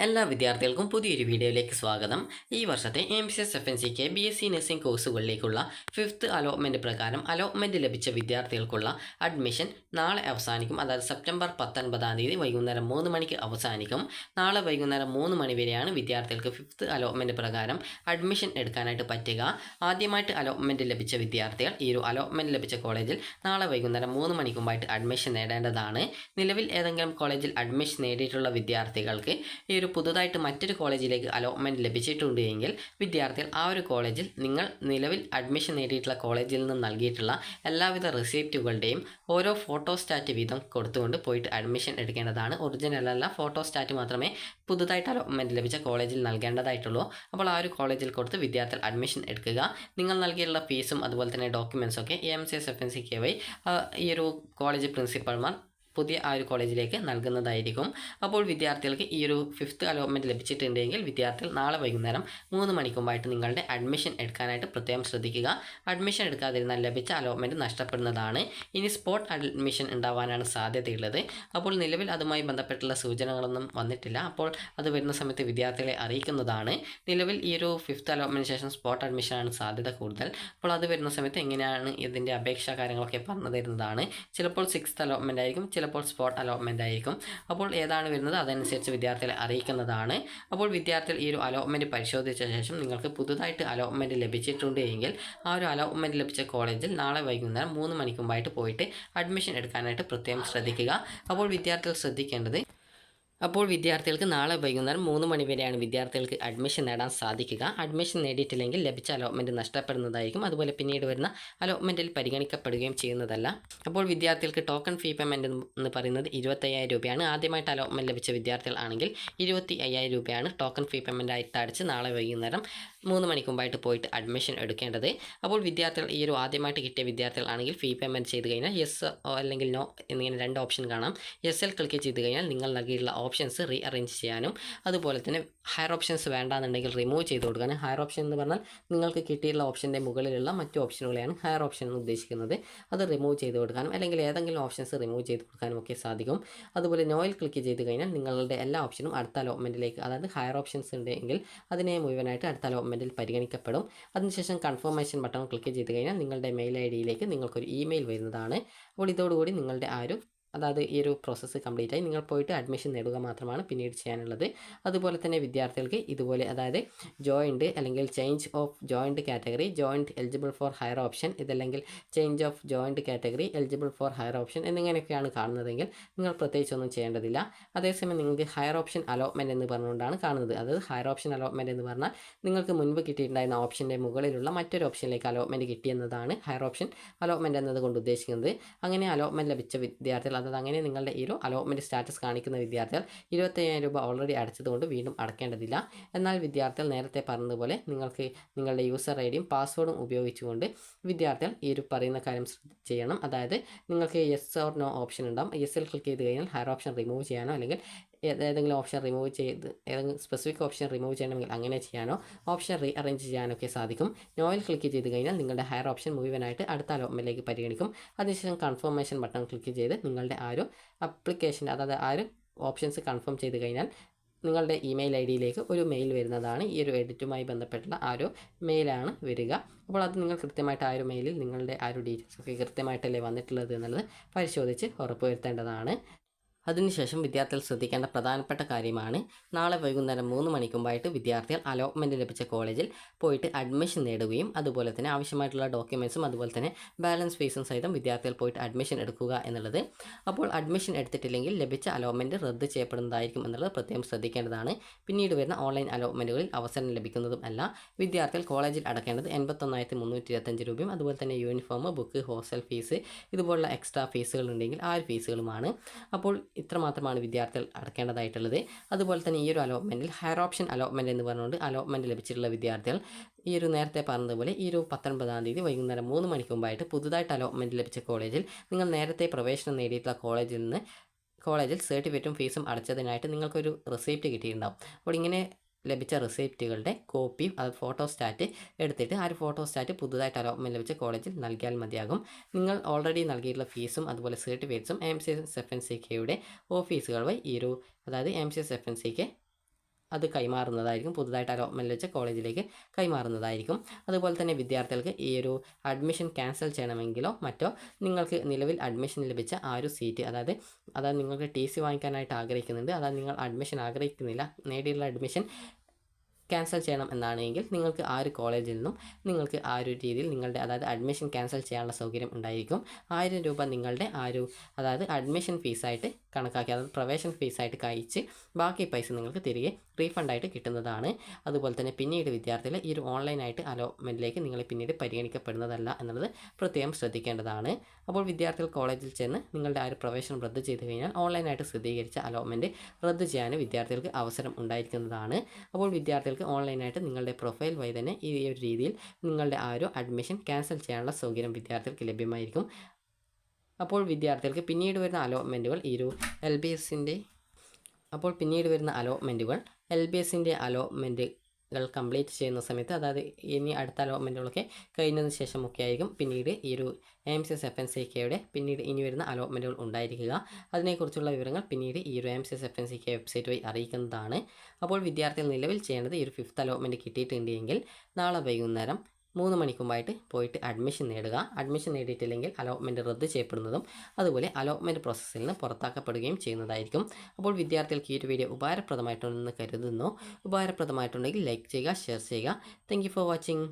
എല്ലാ വിദ്യാർത്ഥികൾക്കും പുതിയൊരു വീഡിയോയിലേക്ക് സ്വാഗതം. ഈ വർഷത്തെ MCS-FNCK BSc നഴ്സിംഗ് കോഴ്സുകളിലേക്കുള്ള 5th അലോട്ട്മെൻറ്റ് പ്രകാരം അലോട്ട്മെൻറ്റ് ലഭിച്ച വിദ്യാർത്ഥികൾക്കുള്ള അഡ്മിഷൻ നാളെ അവസാനിക്കും. അതായത് സെപ്റ്റംബർ 19 വൈകുന്നേരം 3 മണിക്ക് അവസാനിക്കും. നാളെ വൈകുന്നേരം 3 മണി വരെയാണ് വിദ്യാർത്ഥികൾക്ക് 5th അലോട്ട്മെൻറ്റ് പ്രകാരം അഡ്മിഷൻ എടുക്കാനായിട്ട് പറ്റുക. ആദ്യമായിട്ട് അലോട്ട്മെൻറ്റ് ലഭിച്ച വിദ്യാർത്ഥികൾ ഈ ഒരു അലോട്ട്മെൻറ്റ് ലഭിച്ച കോളേജിൽ നാളെ വൈകുന്നേരം 3 മണിക്ക് മുമ്പായിട്ട് അഡ്മിഷൻ നേടേണ്ടതാണ്. നിലവിൽ ഏതെങ്കിലും കോളേജിൽ അഡ്മിഷൻ നേടിയിട്ടുള്ള വിദ്യാർത്ഥികൾക്ക് ഈ ഒരു പുതുതായിട്ട് മറ്റൊരു കോളേജിലേക്ക് അലോട്ട്മെൻറ്റ് ലഭിച്ചിട്ടുണ്ട് എങ്കിൽ വിദ്യാർത്ഥികൾ ആ ഒരു കോളേജിൽ നിങ്ങൾ നിലവിൽ അഡ്മിഷൻ നേടിയിട്ടുള്ള കോളേജിൽ നിന്ന് നൽകിയിട്ടുള്ള എല്ലാവിധ റിസീപ്റ്റുകളുടെയും ഓരോ ഫോട്ടോസ്റ്റാറ്റ് വീതം കൊടുത്തുകൊണ്ട് പോയിട്ട് അഡ്മിഷൻ എടുക്കേണ്ടതാണ്. ഒറിജിനൽ അല്ല, ഫോട്ടോസ്റ്റാറ്റ് മാത്രമേ പുതുതായിട്ട് അലോട്ട്മെൻറ്റ് ലഭിച്ച കോളേജിൽ നൽകേണ്ടതായിട്ടുള്ളൂ. അപ്പോൾ ആ ഒരു കോളേജിൽ കൊടുത്ത് വിദ്യാർത്ഥികൾ അഡ്മിഷൻ എടുക്കുക. നിങ്ങൾ നൽകിയിട്ടുള്ള ഫീസും അതുപോലെ തന്നെ ഡോക്യുമെൻസൊക്കെ MCS-FNCK വഴി ഈ ഒരു കോളേജ് പ്രിൻസിപ്പൽമാർ പുതിയ ആ ഒരു കോളേജിലേക്ക് നൽകുന്നതായിരിക്കും. അപ്പോൾ വിദ്യാർത്ഥികൾക്ക് ഈ ഒരു 5th അലോട്ട്മെൻറ്റ് ലഭിച്ചിട്ടുണ്ടെങ്കിൽ വിദ്യാർത്ഥികൾ നാളെ വൈകുന്നേരം 3 മണിക്ക് മുമ്പായിട്ട് നിങ്ങളുടെ അഡ്മിഷൻ എടുക്കാനായിട്ട് പ്രത്യേകം ശ്രദ്ധിക്കുക. അഡ്മിഷൻ എടുക്കാതിരുന്നാൽ ലഭിച്ച അലോട്ട്മെൻറ്റ് നഷ്ടപ്പെടുന്നതാണ്. ഇനി സ്പോട്ട് അഡ്മിഷൻ ഉണ്ടാവാനാണ് സാധ്യതയുള്ളത്. അപ്പോൾ നിലവിൽ അതുമായി ബന്ധപ്പെട്ടുള്ള സൂചനകളൊന്നും വന്നിട്ടില്ല. അപ്പോൾ അത് വരുന്ന സമയത്ത് വിദ്യാർത്ഥികളെ അറിയിക്കുന്നതാണ്. നിലവിൽ ഈ ഒരു 5th അലോട്ട്മെൻറ്റിന് ശേഷം സ്പോട്ട് അഡ്മിഷനാണ് സാധ്യത കൂടുതൽ. അപ്പോൾ അത് വരുന്ന സമയത്ത് എങ്ങനെയാണ് ഇതിൻ്റെ അപേക്ഷാ കാര്യങ്ങളൊക്കെ പറഞ്ഞു തരുന്നതാണ്. ചിലപ്പോൾ 6th അലോട്ട്മെൻറ്റ് ആയിരിക്കും, ചിലപ്പോൾ സ്പോട്ട് അലോട്ട്മെൻ്റ് ആയിരിക്കും. അപ്പോൾ ഏതാണ് വരുന്നത് അതനുസരിച്ച് വിദ്യാർത്ഥികളെ അറിയിക്കുന്നതാണ്. അപ്പോൾ വിദ്യാർത്ഥികൾ ഈ ഒരു അലോട്ട്മെൻറ്റ് പരിശോധിച്ച ശേഷം നിങ്ങൾക്ക് പുതുതായിട്ട് അലോട്ട്മെൻറ്റ് ലഭിച്ചിട്ടുണ്ട് എങ്കിൽ ആ ഒരു അലോട്ട്മെൻറ്റ് ലഭിച്ച കോളേജിൽ നാളെ വൈകുന്നേരം 3 മണിക്ക് മുമ്പായിട്ട് പോയിട്ട് അഡ്മിഷൻ എടുക്കാനായിട്ട് പ്രത്യേകം ശ്രദ്ധിക്കുക. അപ്പോൾ വിദ്യാർത്ഥികൾ ശ്രദ്ധിക്കേണ്ടത്, അപ്പോൾ വിദ്യാർത്ഥികൾക്ക് നാളെ വൈകുന്നേരം 3 മണി വരെയാണ് വിദ്യാർത്ഥികൾക്ക് അഡ്മിഷൻ നേടാൻ സാധിക്കുക. അഡ്മിഷൻ നേടിയിട്ടില്ലെങ്കിൽ ലഭിച്ച അലോട്ട്മെൻറ്റ് നഷ്ടപ്പെടുന്നതായിരിക്കും. അതുപോലെ പിന്നീട് വരുന്ന അലോട്ട്മെൻറ്റിൽ പരിഗണിക്കപ്പെടുകയും ചെയ്യുന്നതല്ല. അപ്പോൾ വിദ്യാർത്ഥികൾക്ക് ടോക്കൺ ഫീ പേയ്മെൻറ്റ് എന്ന് പറയുന്നത് 25,000 രൂപയാണ്. ആദ്യമായിട്ട് അലോട്ട്മെൻറ്റ് ലഭിച്ച വിദ്യാർത്ഥികൾ ആണെങ്കിൽ 25,000 രൂപയാണ് ടോക്കൺ ഫീ പേയ്മെൻ്റ് ആയിട്ട് അടിച്ച് നാളെ വൈകുന്നേരം 3 മണിക്ക് മുമ്പായിട്ട് പോയിട്ട് അഡ്മിഷൻ എടുക്കേണ്ടത്. അപ്പോൾ വിദ്യാർത്ഥികൾ ഈ ഒരു ആദ്യമായിട്ട് കിട്ടിയ വിദ്യാർത്ഥികളാണെങ്കിൽ ഫീ പേയ്മെൻറ്റ് ചെയ്ത് കഴിഞ്ഞാൽ യെസ് അല്ലെങ്കിൽ നോ എന്നിങ്ങനെ 2 ഓപ്ഷൻ കാണാം. യെസിൽ ക്ലിക്ക് ചെയ്ത് കഴിഞ്ഞാൽ നിങ്ങൾ നൽകിയിട്ടുള്ള ഓപ്ഷൻസ് റീ അറേഞ്ച് ചെയ്യാനും അതുപോലെ തന്നെ ഹയർ ഓപ്ഷൻസ് വേണ്ടാന്നുണ്ടെങ്കിൽ റിമൂവ് ചെയ്ത് കൊടുക്കാനും. ഹയർ ഓപ്ഷൻ എന്ന് പറഞ്ഞാൽ നിങ്ങൾക്ക് കിട്ടിയിട്ടുള്ള ഓപ്ഷൻ്റെ മുകളിലുള്ള മറ്റു ഓപ്ഷനുകളെയാണ് ഹയർ ഓപ്ഷൻ എന്ന് ഉദ്ദേശിക്കുന്നത്. അത് റിമൂവ് ചെയ്ത് കൊടുക്കാനും അല്ലെങ്കിൽ ഏതെങ്കിലും ഓപ്ഷൻസ് റിമൂവ് ചെയ്ത് കൊടുക്കാനും ഒക്കെ സാധിക്കും. അതുപോലെ നോയിൽ ക്ലിക്ക് ചെയ്ത് കഴിഞ്ഞാൽ നിങ്ങളുടെ എല്ലാ ഓപ്ഷനും അടുത്ത അലോട്ട്മെൻറ്റിലേക്ക്, അതായത് ഹയർ ഓപ്ഷൻസ് ഉണ്ടെങ്കിൽ അതിനെ മുഴുവനായിട്ട് അടുത്ത അലോട്ട്മെൻറ്റിൽ പരിഗണിക്കപ്പെടും. അതിനുശേഷം കൺഫർമേഷൻ ബട്ടൺ ക്ലിക്ക് ചെയ്ത് കഴിഞ്ഞാൽ നിങ്ങളുടെ മെയിൽ ID നിങ്ങൾക്കൊരു ഇമെയിൽ വരുന്നതാണ്. അപ്പോൾ ഇതോടുകൂടി നിങ്ങളുടെ അതായത് ഈ ഒരു പ്രോസസ്സ് കംപ്ലീറ്റ് ആയി നിങ്ങൾ പോയിട്ട് അഡ്മിഷൻ നേടുക മാത്രമാണ് പിന്നീട് ചെയ്യാനുള്ളത്. അതുപോലെ തന്നെ വിദ്യാർത്ഥികൾക്ക് ഇതുപോലെ അതായത് ജോയിൻറ്റ് അല്ലെങ്കിൽ change of joint category, joint eligible for higher option, ഇതല്ലെങ്കിൽ change of joint category eligible for higher option എന്നിങ്ങനെയൊക്കെയാണ് കാണുന്നതെങ്കിൽ നിങ്ങൾ പ്രത്യേകിച്ചൊന്നും ചെയ്യേണ്ടതില്ല. അതേസമയം നിങ്ങൾക്ക് ഹയർ ഓപ്ഷൻ അലോട്ട്മെൻറ്റ് എന്ന് പറഞ്ഞുകൊണ്ടാണ് കാണുന്നത്. അതായത് ഹയർ ഓപ്ഷൻ അലോട്ട്മെൻറ്റ് എന്ന് പറഞ്ഞാൽ നിങ്ങൾക്ക് മുൻപ് കിട്ടിയിട്ടുണ്ടായിരുന്ന ഓപ്ഷൻ്റെ മുകളിലുള്ള മറ്റൊരു ഓപ്ഷനിലേക്ക് അലോട്ട്മെൻറ്റ് കിട്ടിയെന്നതാണ് ഹയർ ഓപ്ഷൻ അലോട്ട്മെൻറ്റ് എന്നതുകൊണ്ട് ഉദ്ദേശിക്കുന്നത്. അങ്ങനെ അലോട്ട്മെൻറ്റ് ലഭിച്ച വിദ്യാർത്ഥികൾ, അങ്ങനെ നിങ്ങളുടെ ഈ ഒരു അലോട്ട്മെൻറ്റ് സ്റ്റാറ്റസ് കാണിക്കുന്ന വിദ്യാർത്ഥികൾ 25,000 രൂപ ഓൾറെഡി അടച്ചതുകൊണ്ട് വീണ്ടും അടക്കേണ്ടതില്ല. എന്നാൽ വിദ്യാർത്ഥികൾ നേരത്തെ പറഞ്ഞതുപോലെ നിങ്ങൾക്ക് നിങ്ങളുടെ യൂസർ ഐഡിയും പാസ്വേഡും ഉപയോഗിച്ചുകൊണ്ട് വിദ്യാർത്ഥികൾ ഈ ഒരു പറയുന്ന കാര്യം ചെയ്യണം. അതായത് നിങ്ങൾക്ക് യെസ് ഓർ നോ ഓപ്ഷൻ ഉണ്ടാകും. യെസ്സിൽ ക്ലിക്ക് ചെയ്ത് കഴിഞ്ഞാൽ ഹയർ ഓപ്ഷൻ റിമൂവ് ചെയ്യാനോ അല്ലെങ്കിൽ ഏതെങ്കിലും ഓപ്ഷൻ റിമൂവ് ചെയ്ത് ഏതെങ്കിലും സ്പെസിഫിക് ഓപ്ഷൻ റിമൂവ് ചെയ്യണമെങ്കിൽ അങ്ങനെ ചെയ്യാനോ ഓപ്ഷൻ റീ അറേഞ്ച് ചെയ്യാനോ ഒക്കെ സാധിക്കും. നോയിൽ ക്ലിക്ക് ചെയ്ത് കഴിഞ്ഞാൽ നിങ്ങളുടെ ഹയർ ഓപ്ഷൻ മുഴുവനായിട്ട് അടുത്ത അലോട്ട്മെൻറ്റിലേക്ക് പരിഗണിക്കും. അതിനുശേഷം കൺഫർമേഷൻ ബട്ടൺ ക്ലിക്ക് ചെയ്ത് നിങ്ങളുടെ ആ ഒരു അപ്ലിക്കേഷൻ, അതായത് ആ ഒരു ഓപ്ഷൻസ് കൺഫേം ചെയ്ത് കഴിഞ്ഞാൽ നിങ്ങളുടെ ഇമെയിൽ ID ഒരു മെയിൽ വരുന്നതാണ്. ഈ ഒരു എഡിറ്റുമായി ബന്ധപ്പെട്ടുള്ള ആ ഒരു മെയിലാണ് വരിക. അപ്പോൾ അത് നിങ്ങൾ കൃത്യമായിട്ട് ആ ഒരു മെയിലിൽ നിങ്ങളുടെ ആ ഒരു ഡീറ്റെയിൽസ് ഒക്കെ കൃത്യമായിട്ടല്ലേ വന്നിട്ടുള്ളത് എന്നുള്ളത് പരിശോധിച്ച് ഉറപ്പുവരുത്തേണ്ടതാണ്. അതിനുശേഷം വിദ്യാർത്ഥികൾ ശ്രദ്ധിക്കേണ്ട പ്രധാനപ്പെട്ട കാര്യമാണ്, നാളെ വൈകുന്നേരം 3 മണിക്ക് മുമ്പായിട്ട് വിദ്യാർത്ഥികൾ അലോട്ട്മെൻറ്റ് ലഭിച്ച കോളേജിൽ പോയിട്ട് അഡ്മിഷൻ നേടുകയും അതുപോലെ തന്നെ ആവശ്യമായിട്ടുള്ള ഡോക്യുമെൻറ്റ്സും അതുപോലെ തന്നെ ബാലൻസ് ഫീസും സഹിതം വിദ്യാർത്ഥികൾ പോയിട്ട് അഡ്മിഷൻ എടുക്കുക എന്നുള്ളത്. അപ്പോൾ അഡ്മിഷൻ എടുത്തിട്ടില്ലെങ്കിൽ ലഭിച്ച അലോട്ട്മെൻറ്റ് റദ്ദ് ചെയ്യപ്പെടുന്നതായിരിക്കും എന്നുള്ളത് പ്രത്യേകം ശ്രദ്ധിക്കേണ്ടതാണ്. പിന്നീട് വരുന്ന ഓൺലൈൻ അലോട്ട്മെൻറ്റുകളിൽ അവസരം ലഭിക്കുന്നതും അല്ല. വിദ്യാർത്ഥികൾ കോളേജിൽ അടക്കേണ്ടത് 81,325 രൂപയും അതുപോലെ തന്നെ യൂണിഫോം, ബുക്ക്, ഹോസ്റ്റൽ ഫീസ് ഇതുപോലുള്ള എക്സ്ട്രാ ഫീസുകൾ ഉണ്ടെങ്കിൽ ആ ഒരു ഫീസുകളുമാണ്. അപ്പോൾ ഇത്രമാത്രമാണ് വിദ്യാർത്ഥികൾ അടക്കേണ്ടതായിട്ടുള്ളത്. അതുപോലെ തന്നെ ഈ ഒരു അലോട്ട്മെൻറ്റിൽ ഹയർ ഓപ്ഷൻ അലോട്ട്മെൻറ്റ് എന്ന് പറഞ്ഞുകൊണ്ട് അലോട്ട്മെൻറ്റ് ലഭിച്ചിട്ടുള്ള വിദ്യാർത്ഥികൾ ഈ ഒരു നേരത്തെ പറഞ്ഞതുപോലെ ഈ ഒരു 19 വൈകുന്നേരം 3 മണിക്ക് മുമ്പായിട്ട് പുതുതായിട്ട് അലോട്ട്മെൻറ്റ് ലഭിച്ച കോളേജിൽ നിങ്ങൾ നേരത്തെ പ്രവേശനം നേടിയിട്ടുള്ള കോളേജിൽ സർട്ടിഫിക്കറ്റും ഫീസും അടച്ചതിനായിട്ട് നിങ്ങൾക്കൊരു റെസിപ്റ്റ് കിട്ടിയിട്ടുണ്ടാകും. അപ്പോൾ ഇങ്ങനെ ലഭിച്ച റിസീപ്റ്റുകളുടെ കോപ്പിയും അത് ഫോട്ടോസ്റ്റാറ്റ് എടുത്തിട്ട് ആ ഒരു ഫോട്ടോസ്റ്റാറ്റ് പുതുതായിട്ട് അലോട്ട്മെൻറ്റ് ലഭിച്ച കോളേജിൽ നൽകിയാൽ മതിയാകും. നിങ്ങൾ ഓൾറെഡി നൽകിയിട്ടുള്ള ഫീസും അതുപോലെ സർട്ടിഫിക്കറ്റ്സും MCS-FNCK ഓഫീസുകൾ വഴി ഈ ഒരു അതായത് MCS-FNCK അത് കൈമാറുന്നതായിരിക്കും. പുതുതായിട്ട് അലോട്ട്മെൻറ്റ് വെച്ച കോളേജിലേക്ക് കൈമാറുന്നതായിരിക്കും. അതുപോലെ തന്നെ വിദ്യാർത്ഥികൾക്ക് ഈ ഒരു അഡ്മിഷൻ ക്യാൻസൽ ചെയ്യണമെങ്കിലോ മറ്റോ നിങ്ങൾക്ക് നിലവിൽ അഡ്മിഷൻ ലഭിച്ച ആ ഒരു സീറ്റ് അതായത് നിങ്ങൾക്ക് ടി സി വാങ്ങിക്കാനായിട്ട് ആഗ്രഹിക്കുന്നുണ്ട്, അതായത് നിങ്ങൾ അഡ്മിഷൻ ആഗ്രഹിക്കുന്നില്ല, നേടിയുള്ള അഡ്മിഷൻ ക്യാൻസൽ ചെയ്യണം എന്നാണെങ്കിൽ നിങ്ങൾക്ക് ആ ഒരു കോളേജിൽ നിന്നും നിങ്ങൾക്ക് ആ ഒരു രീതിയിൽ നിങ്ങളുടെ അതായത് അഡ്മിഷൻ ക്യാൻസൽ ചെയ്യാനുള്ള സൗകര്യം ഉണ്ടായിരിക്കും. 1000 രൂപ നിങ്ങളുടെ ആ ഒരു അതായത് അഡ്മിഷൻ ഫീസായിട്ട് കണക്കാക്കി, അതായത് പ്രവേശന ഫീസായിട്ട് കഴിച്ച് ബാക്കി പൈസ നിങ്ങൾക്ക് തിരികെ റീഫണ്ടായിട്ട് കിട്ടുന്നതാണ്. അതുപോലെ തന്നെ പിന്നീട് വിദ്യാർത്ഥികൾ ഈ ഒരു ഓൺലൈനായിട്ട് അലോട്ട്മെൻറ്റിലേക്ക് നിങ്ങൾ പിന്നീട് പരിഗണിക്കപ്പെടുന്നതല്ല എന്നുള്ളത് പ്രത്യേകം ശ്രദ്ധിക്കേണ്ടതാണ്. അപ്പോൾ വിദ്യാർത്ഥികൾ കോളേജിൽ ചെന്ന് നിങ്ങളുടെ ആ ഒരു പ്രവേശനം റദ്ദ് ചെയ്ത് കഴിഞ്ഞാൽ ഓൺലൈനായിട്ട് സ്ഥിരീകരിച്ച അലോട്ട്മെൻറ്റ് റദ്ദ് ചെയ്യാൻ വിദ്യാർത്ഥികൾക്ക് അവസരം ഉണ്ടായിരിക്കുന്നതാണ്. അപ്പോൾ വിദ്യാർത്ഥികൾക്ക് ഓൺലൈനായിട്ട് നിങ്ങളുടെ പ്രൊഫൈൽ വഴി തന്നെ ഈ ഒരു രീതിയിൽ നിങ്ങളുടെ ആ ഒരു അഡ്മിഷൻ ക്യാൻസൽ ചെയ്യാനുള്ള സൗകര്യം വിദ്യാർത്ഥികൾക്ക് ലഭ്യമായിരിക്കും. അപ്പോൾ വിദ്യാർത്ഥികൾക്ക് പിന്നീട് വരുന്ന അലോട്ട്മെൻറ്റുകൾ ഈ ഒരു എൽ ബി എസിൻ്റെ അലോട്ട്മെൻറ്റുകൾ കംപ്ലീറ്റ് ചെയ്യുന്ന സമയത്ത്, അതായത് ഇനി അടുത്ത അലോട്ട്മെൻറ്റുകളൊക്കെ കഴിഞ്ഞതിന് ശേഷമൊക്കെ ആയിരിക്കും പിന്നീട് ഈ ഒരു AMCS FNCKയുടെ പിന്നീട് ഇനി വരുന്ന അലോട്ട്മെൻറ്റുകൾ ഉണ്ടായിരിക്കുക. അതിനെക്കുറിച്ചുള്ള വിവരങ്ങൾ പിന്നീട് ഈ ഒരു AMCS FNCK വെബ്സൈറ്റ് വഴി അറിയിക്കുന്നതാണ്. അപ്പോൾ വിദ്യാർത്ഥികൾ നിലവിൽ ചെയ്യേണ്ടത് ഈ ഒരു 5th അലോട്ട്മെൻറ്റ് കിട്ടിയിട്ടുണ്ടെങ്കിൽ നാളെ വൈകുന്നേരം 3 മണിക്കുമ്പായിട്ട് പോയിട്ട് അഡ്മിഷൻ നേടുക. അഡ്മിഷൻ നേടിയിട്ടില്ലെങ്കിൽ അലോട്ട്മെൻറ്റ് റദ്ദ് ചെയ്യപ്പെടുന്നതും അതുപോലെ അലോട്ട്മെൻറ്റ് പ്രോസസ്സിൽ നിന്ന് പുറത്താക്കപ്പെടുകയും ചെയ്യുന്നതായിരിക്കും. അപ്പോൾ വിദ്യാർത്ഥികൾക്ക് ഈ ഒരു വീഡിയോ ഉപകാരപ്രദമായിട്ടുണ്ടെന്ന് കരുതുന്നു. ഉപകാരപ്രദമായിട്ടുണ്ടെങ്കിൽ ലൈക്ക് ചെയ്യുക, ഷെയർ ചെയ്യുക. Thank you for watching.